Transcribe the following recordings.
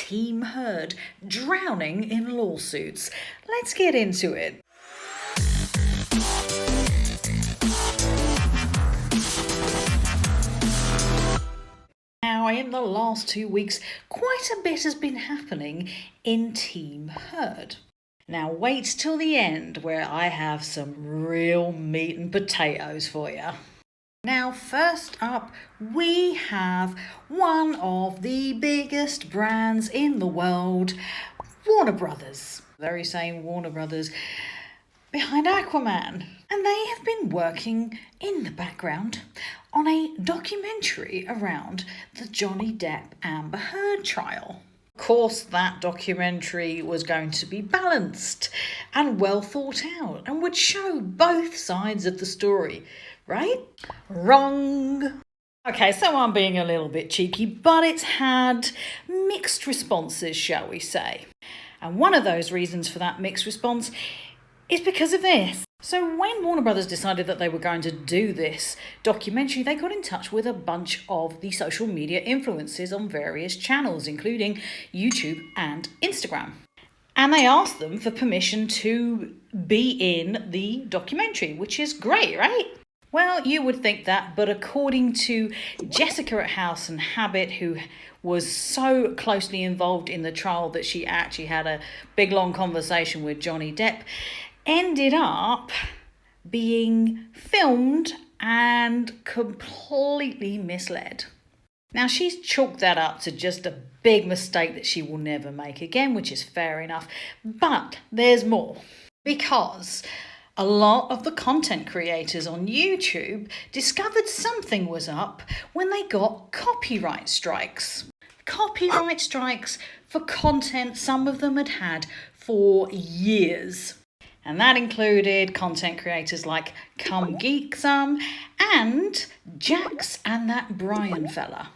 Team Heard drowning in lawsuits. Let's get into it. Now, in the last 2 weeks, quite a bit has been happening in Team Heard. Now, wait till the end where I have some real meat and potatoes for you. Now, first up, we have one of the biggest brands in the world, Warner Brothers. Very same Warner Brothers behind Aquaman. And they have been working in the background on a documentary around the Johnny Depp Amber Heard trial. Of course, that documentary was going to be balanced and well thought out and would show both sides of the story. Right? Wrong. Okay, so I'm being a little bit cheeky, but it's had mixed responses, shall we say. And one of those reasons for that mixed response is because of this. So when Warner Brothers decided that they were going to do this documentary, they got in touch with a bunch of the social media influencers on various channels, including YouTube and Instagram. And they asked them for permission to be in the documentary, which is great, right? Well, you would think that, but according to Jessica at House and Habit, who was so closely involved in the trial that she actually had a big long conversation with Johnny Depp, ended up being filmed and completely misled. Now, she's chalked that up to just a big mistake that she will never make again, which is fair enough. But there's more, because a lot of the content creators on YouTube discovered something was up when they got copyright strikes. Copyright strikes for content some of them had had for years. And that included content creators like Come Geek Some and Jax and that Brian fella.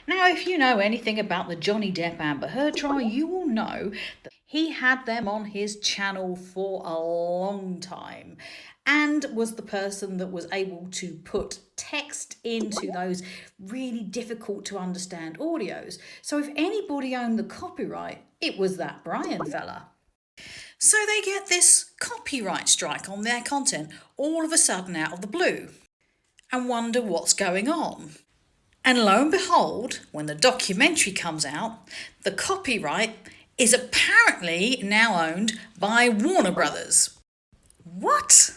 Now, if you know anything about the Johnny Depp Amber Heard trial, you will know that he had them on his channel for a long time and was the person that was able to put text into those really difficult to understand audios. So if anybody owned the copyright, it was that Brian fella. So they get this copyright strike on their content all of a sudden out of the blue and wonder what's going on. And lo and behold, when the documentary comes out, the copyright is apparently now owned by Warner Brothers. What?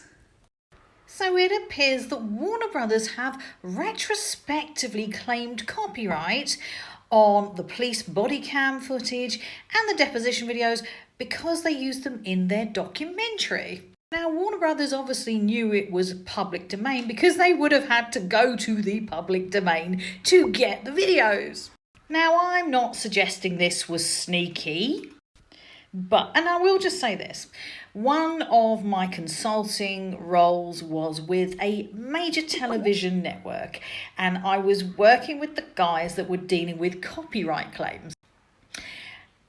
So it appears that Warner Brothers have retrospectively claimed copyright on the police body cam footage and the deposition videos because they used them in their documentary. Now, Warner Brothers obviously knew it was public domain because they would have had to go to the public domain to get the videos. Now, I'm not suggesting this was sneaky, and I will just say this. One of my consulting roles was with a major television network, and I was working with the guys that were dealing with copyright claims.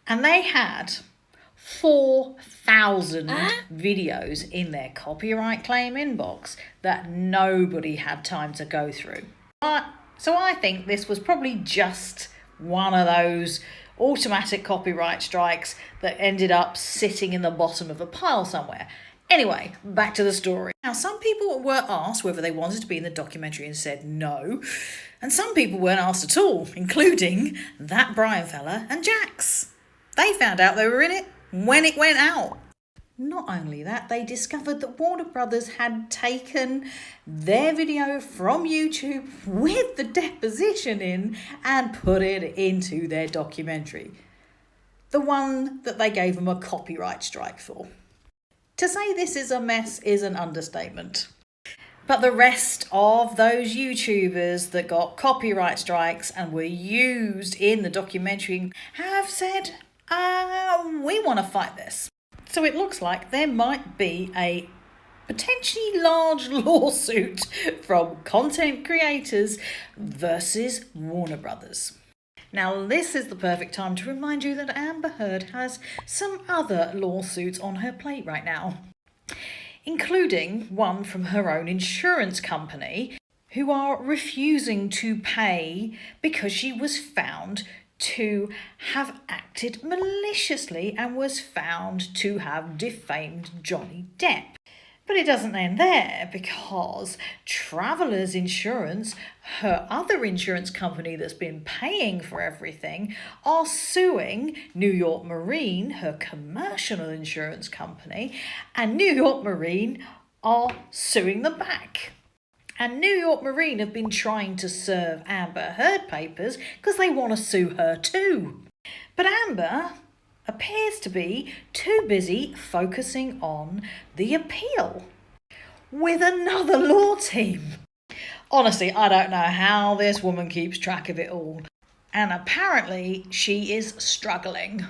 And they had 4,000 videos in their copyright claim inbox that nobody had time to go through. So I think this was probably just one of those automatic copyright strikes that ended up sitting in the bottom of a pile somewhere. Anyway, back to the story. Now, some people were asked whether they wanted to be in the documentary and said no. And some people weren't asked at all, including that Brian fella and Jax. They found out they were in it when it went out. Not only that, they discovered that Warner Brothers had taken their video from YouTube with the deposition in and put it into their documentary. The one that they gave them a copyright strike for. To say this is a mess is an understatement. But the rest of those YouTubers that got copyright strikes and were used in the documentary have said, we want to fight this. So it looks like there might be a potentially large lawsuit from content creators versus Warner Brothers. Now, this is the perfect time to remind you that Amber Heard has some other lawsuits on her plate right now, including one from her own insurance company, who are refusing to pay because she was found to have acted maliciously and was found to have defamed Johnny Depp. But it doesn't end there, because Travelers Insurance, her other insurance company that's been paying for everything, are suing New York Marine, her commercial insurance company, and New York Marine are suing them back. And New York Marine have been trying to serve Amber Heard papers because they want to sue her too. But Amber appears to be too busy focusing on the appeal with another law team. Honestly, I don't know how this woman keeps track of it all. And apparently she is struggling,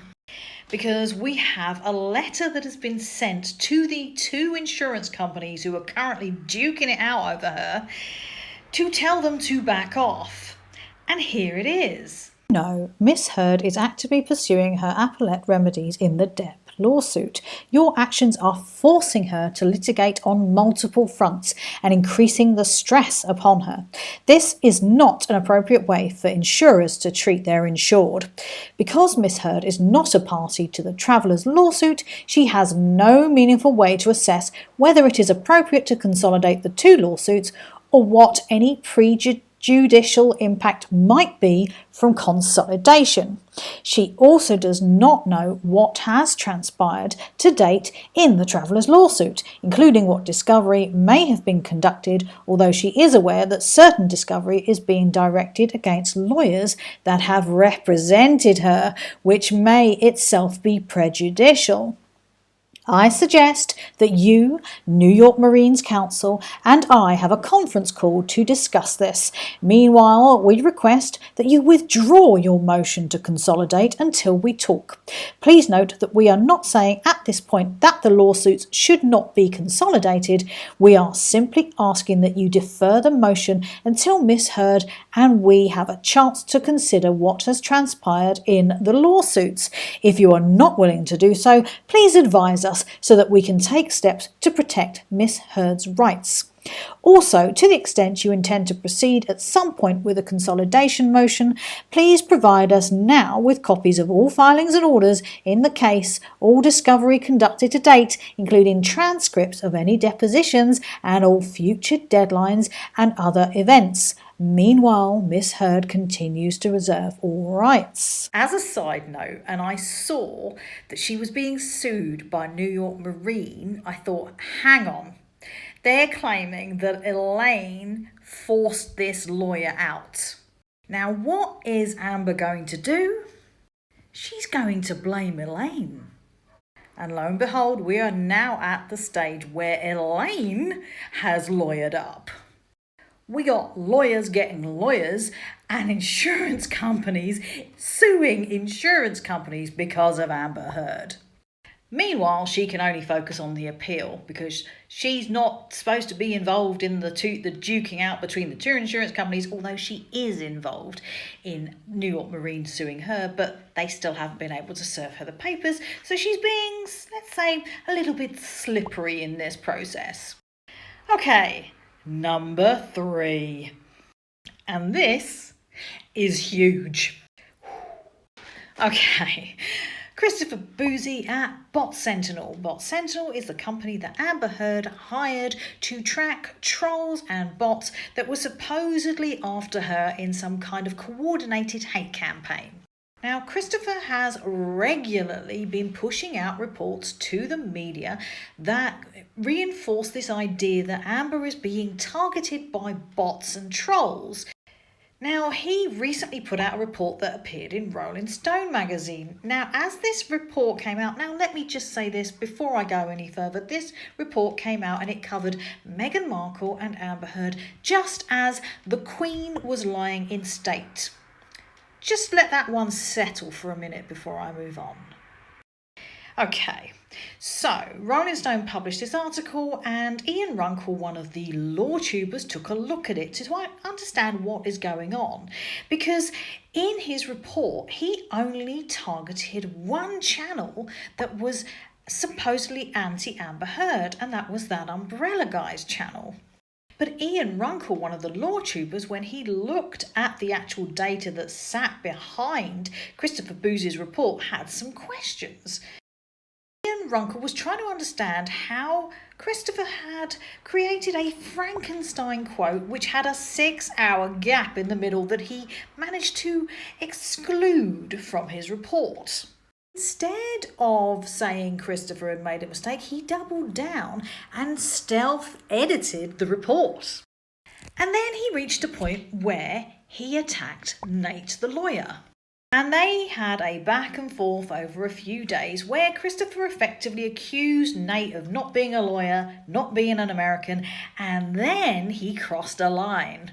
because we have a letter that has been sent to the two insurance companies who are currently duking it out over her to tell them to back off. And here it is. No, Miss Heard is actively pursuing her appellate remedies in the Depp lawsuit. Your actions are forcing her to litigate on multiple fronts and increasing the stress upon her. This is not an appropriate way for insurers to treat their insured. Because Miss Heard is not a party to the Travelers lawsuit, she has no meaningful way to assess whether it is appropriate to consolidate the two lawsuits or what any prejudicial impact might be from consolidation. She also does not know what has transpired to date in the Travelers lawsuit, including what discovery may have been conducted, although she is aware that certain discovery is being directed against lawyers that have represented her, which may itself be prejudicial. I suggest that you, New York Marines Council, and I have a conference call to discuss this. Meanwhile, we request that you withdraw your motion to consolidate until we talk. Please note that we are not saying at this point that the lawsuits should not be consolidated. We are simply asking that you defer the motion until Miss Heard and we have a chance to consider what has transpired in the lawsuits. If you are not willing to do so, please advise us so that we can take steps to protect Miss Heard's rights. Also, to the extent you intend to proceed at some point with a consolidation motion, please provide us now with copies of all filings and orders in the case, all discovery conducted to date, including transcripts of any depositions and all future deadlines and other events. Meanwhile, Miss Heard continues to reserve all rights. As a side note, and I saw that she was being sued by New York Marine, I thought, hang on. They're claiming that Elaine forced this lawyer out. Now, what is Amber going to do? She's going to blame Elaine. And lo and behold, we are now at the stage where Elaine has lawyered up. We got lawyers getting lawyers and insurance companies suing insurance companies because of Amber Heard. Meanwhile, she can only focus on the appeal because she's not supposed to be involved in the duking out between the two insurance companies, although she is involved in New York Marine suing her, but they still haven't been able to serve her the papers. So she's being, let's say, a little bit slippery in this process. Okay, number 3. And this is huge. Okay. Christopher Bouzy at Bot Sentinel. Bot Sentinel is the company that Amber Heard hired to track trolls and bots that were supposedly after her in some kind of coordinated hate campaign. Now, Christopher has regularly been pushing out reports to the media that reinforce this idea that Amber is being targeted by bots and trolls. Now, he recently put out a report that appeared in Rolling Stone magazine. Now, as this report came out, now let me just say this before I go any further. This report came out and it covered Meghan Markle and Amber Heard just as the Queen was lying in state. Just let that one settle for a minute before I move on. Okay, so Rolling Stone published this article and Ian Runkle, one of the law tubers, took a look at it to understand what is going on. Because in his report, he only targeted one channel that was supposedly anti-Amber Heard, and that was that Umbrella Guys channel. But Ian Runkle, one of the law troopers, when he looked at the actual data that sat behind Christopher Bouzy's report, had some questions. Ian Runkle was trying to understand how Christopher had created a Frankenstein quote which had a 6-hour gap in the middle that he managed to exclude from his report. Instead of saying Christopher had made a mistake, he doubled down and stealth edited the report. And then he reached a point where he attacked Nate the lawyer. And they had a back and forth over a few days where Christopher effectively accused Nate of not being a lawyer, not being an American, and then he crossed a line.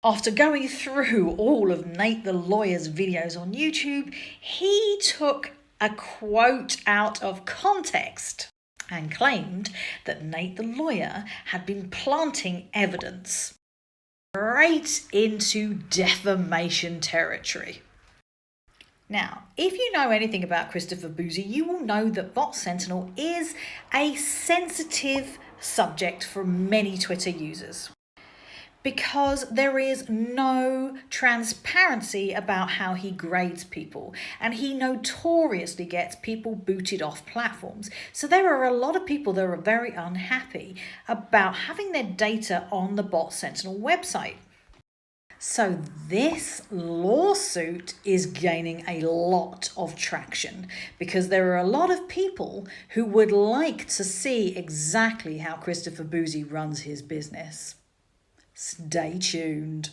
After going through all of Nate the lawyer's videos on YouTube, he took a quote out of context and claimed that Nate the lawyer had been planting evidence right into defamation territory. Now, if you know anything about Christopher Bouzy, you will know that Bot Sentinel is a sensitive subject for many Twitter users because there is no transparency about how he grades people, and he notoriously gets people booted off platforms. So there are a lot of people that are very unhappy about having their data on the Bot Sentinel website. So this lawsuit is gaining a lot of traction because there are a lot of people who would like to see exactly how Christopher Bouzy runs his business. Stay tuned.